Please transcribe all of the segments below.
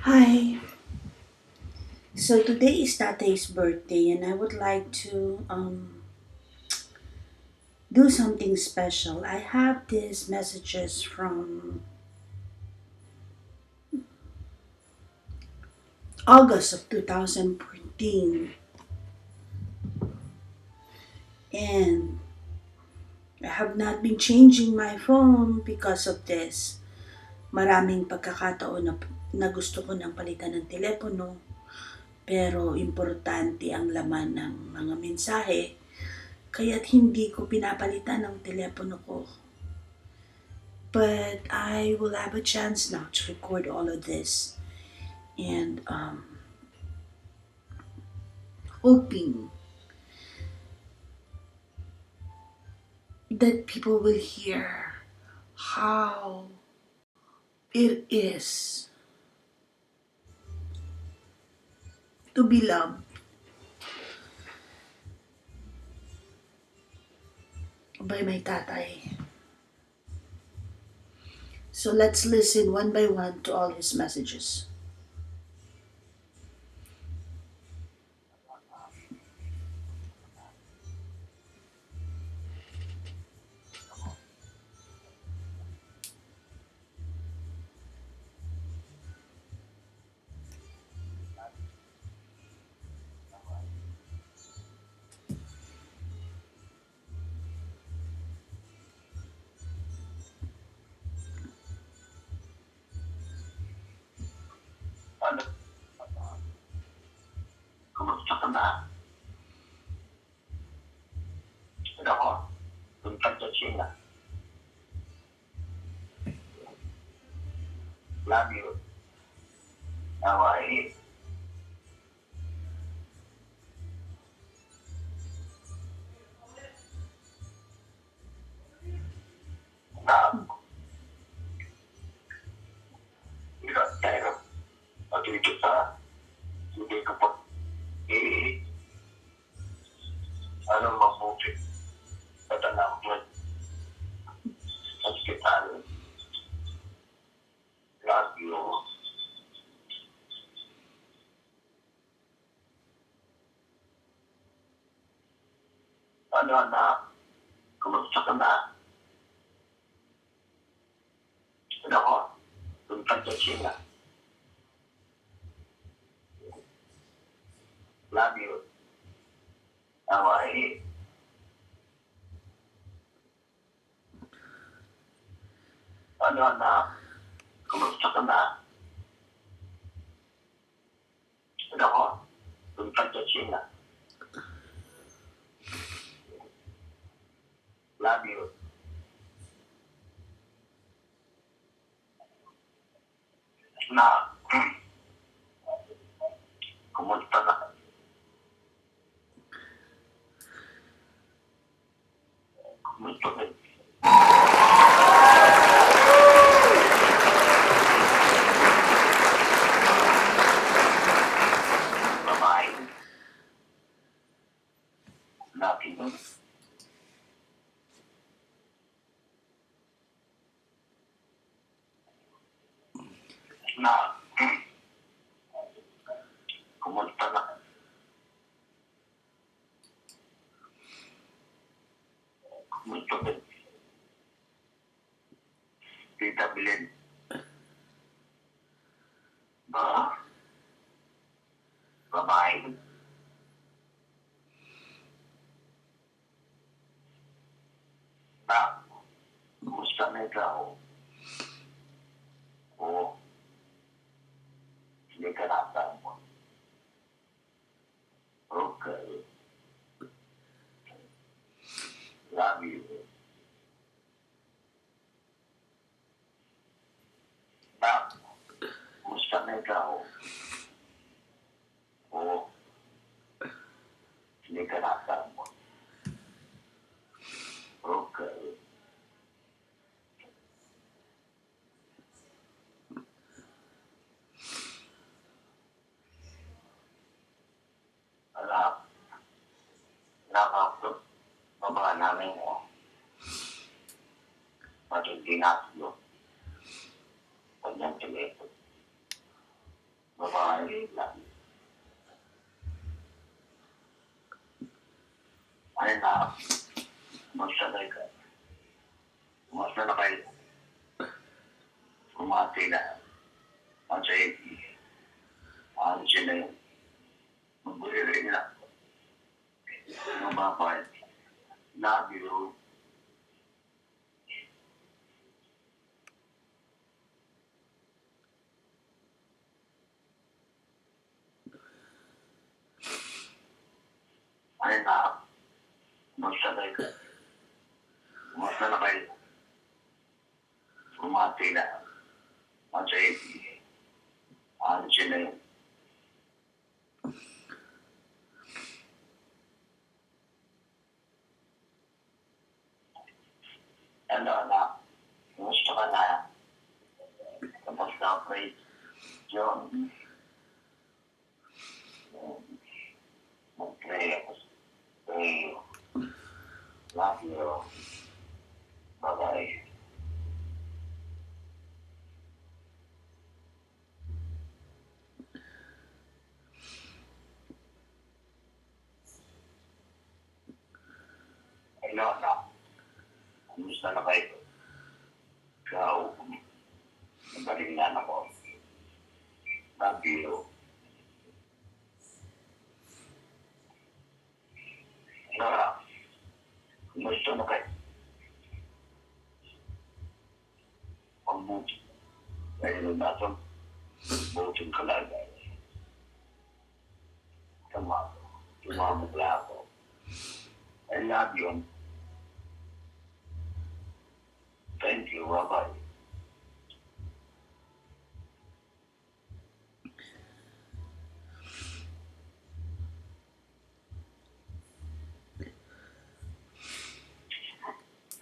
Hi. So today is Tate's birthday, and I would like to do something special. I have these messages from August of 2014, and I have not been changing my phone because of this. Maraming pagkakataon na gusto ko nang palitan ng telepono, pero importante ang laman ng mga mensahe, kaya't hindi ko pinapalitan ng telepono ko. But I will have a chance now to record all of this and hoping that people will hear how it is to be loved by my tatay. So let's listen one by one to all his messages. Ano, kumusta ka na? Ako, punta sa China. Love you. Hawaii. Na, ikaw tayo. Pag-ibig sa hindi ko po. Eh, ano mabuti? Patanaw mo. Hospital. Love you. Ano na? Kumusta ka na? Ako, punta sa China. Love you. Hawaii. Ano na? Kumusta ka na? Ako, punta sa China. Love you. Na, kumusta na? Kumusta na? Babae. Love you. Na, kumusta na? Kumusta na? Tita Belen. Ba? Babae. Na, kumusta na ikaw? Oo, hindi ka nasa mo. Okay. Love you. Na, kumusta na ikaw? Oo, hindi ka nasa mo. Okay. Alam, nakakot. Baba namin mo. Pag hindi natin yun. Kanyang telepo. bumati na. Ang JP. Ang Janay. Magbuliri na. Mababay. Nabiro. Ay na. Magsanay ka. Bumasta na kayo. Bumati na. Ang JP. Ang Janay. Ano na. Gusto ka na. Tapos na pray. John. Mag-pray ako. Pray. Love you. Bye-bye. Ano na. Kumusta na kayo? Ikaw. Magaling na ako. Love you. Ano na. Kumusta na kayo? Ang buti. Ngayon na ito. Buting kalagay. Tumamag na ako. I love you. Thank you. Bye-bye.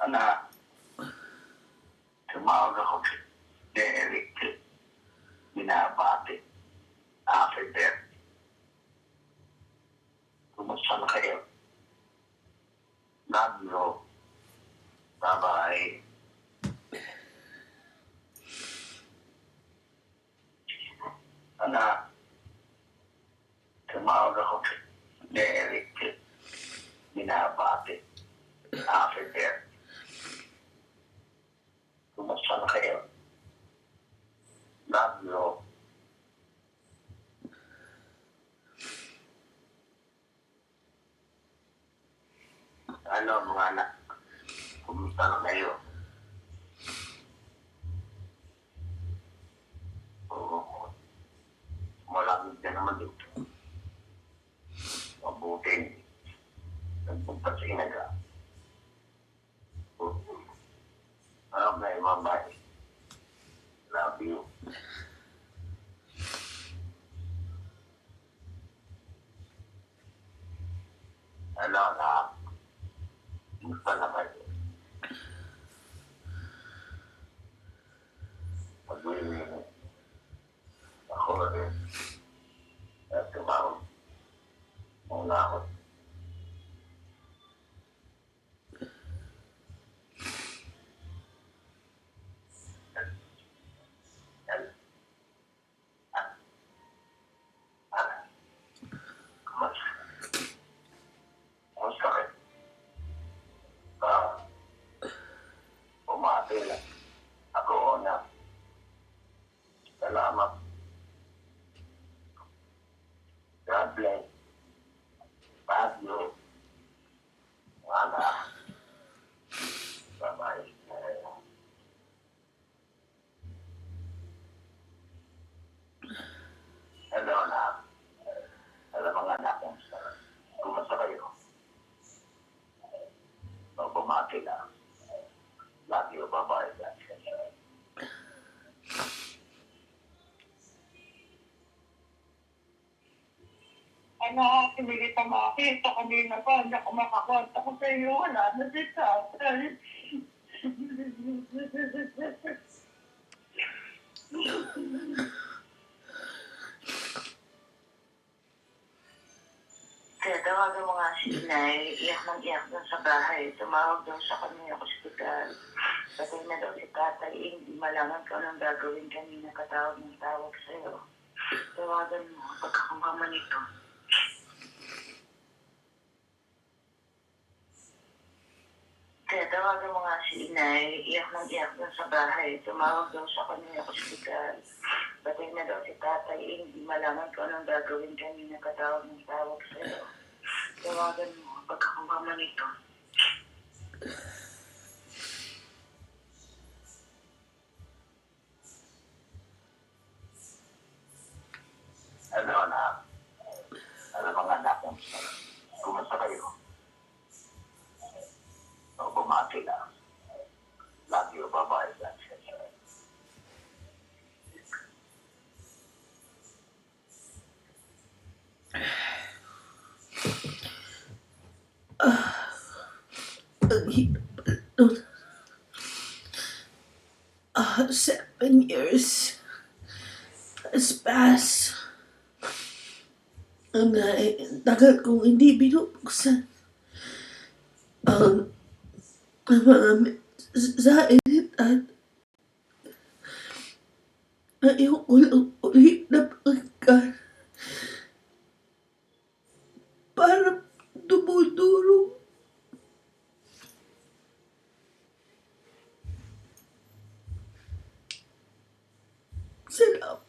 Anak, tumawag ako kay Derek. Binabati. After that. Kumusta na kayo? Love you. Bye-bye. Anak, tumawag ako kay Derek. Binabati. After that. Kumusta na kayo? Love you. Ano mga anak? Kumusta na kayo? Oo. Malamig na naman dito. Mabuting. Nagpunta sa inaga. Okay, bye-bye. Love you. Ano na? Kumusta na kayo? Pag-uwi ako rin. At tumawag. Muna ako. Kumusta kayo? Umati lang. Ako na. Salamat. God bless. Love you. Anak. Bye-bye. Hello, anak. Hello, mga anak. Kumusta kayo? Bumati lang. Love you. Bye-bye. Ano, hindi kita makakita kanina pa, hindi ako makakonta ko sa iyo, wala na si tatay. Kaya tawagan mo nga si Inay, iyak ng iyak doon sa bahay. Tumawag doon sa kanya ospital. Patay na daw si tatay, hindi malaman ko anong gagawin kanina katawag ng tawag sa'yo. Tawagan mo, pagkakumama nito. Kaya tawagan mo nga si inay, iyak ng iyak dun sa bahay. Tumawag daw sa kanya ng ospital. Patay na daw si tatay, hindi malaman kung anong gagawin kanina katawag ng tawag sa'yo. Tawagan mo, pagkakumpama nito. Ano na, ano mga anak mo, kumusta kayo? O bumati na. Lagi o babae lang siya. Ang hirap nun. 7 years has passed. Ang tagal kong hindi binubuksan ang mga mensahe at ayoko lang ulit na pagkan para dumudurog. Salamat.